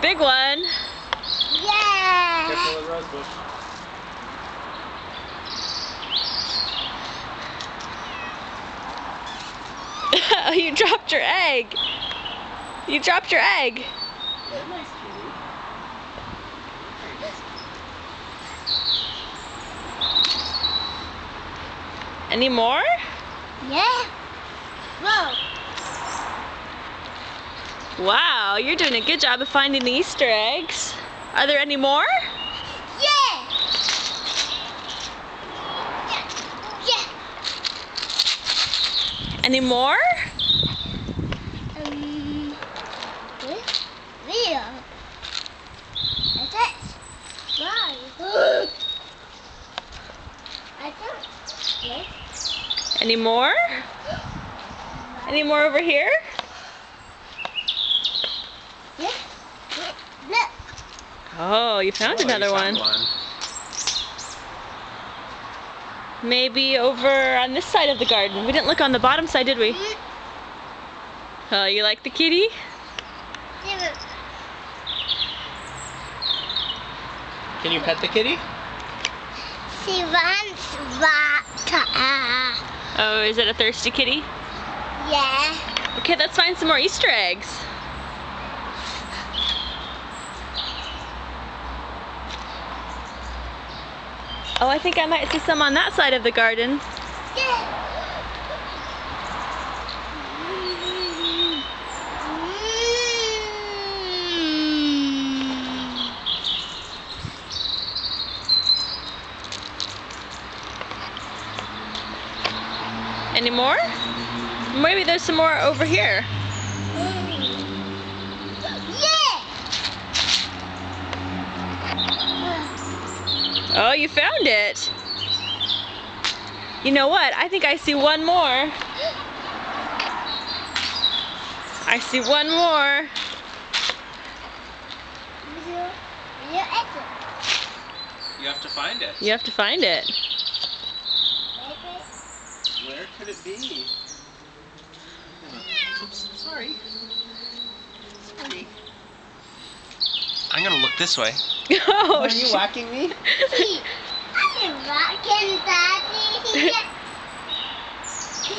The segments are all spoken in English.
big one. Yeah. Careful of the rose bush. You dropped your egg. You dropped your egg. Yeah, nice kitty. Any more? Yeah. Whoa. Wow, you're doing a good job of finding the Easter eggs. Are there any more? Yeah. Yeah. Any more? Real. Is it? Why? I don't. Yes. Any more? Any more over here? Yeah. Look. Oh, you found another you found one. Maybe over on this side of the garden. We didn't look on the bottom side, did we? Oh, you like the kitty? Can you pet the kitty? She wants water. Oh, is it a thirsty kitty? Yeah. Okay, let's find some more Easter eggs. Oh, I think I might see some on that side of the garden. Yeah. Any more? Maybe there's some more over here. Oh, you found it. You know what? I think I see one more. I see one more. You have to find it. You have to find it. Where could it be? Oops, sorry. Sorry. I'm gonna look this way. Oh, Are you whacking me? I'm rocking, Daddy. She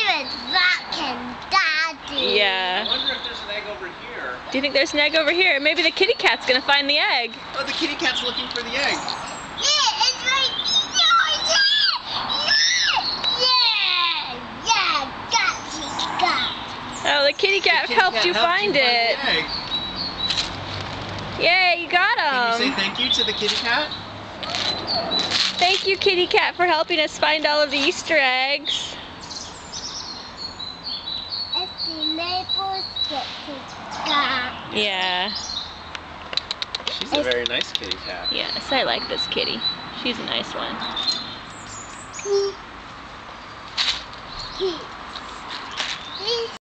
was rocking, Daddy. Yeah. I wonder if there's an egg over here. Do you think there's an egg over here? Maybe the kitty cat's gonna find the egg. Oh, the kitty cat's looking for the egg. Yeah, it's right. Yeah, got. Oh, the kitty cat The kitty helped cat you find the it. egg. Yay, you got Can you say him. thank you to the kitty cat? Thank you, kitty cat, for helping us find all of the Easter eggs. It's the maple sketches cat. Yeah. She's a very nice kitty cat. Yes, I like this kitty. She's a nice one.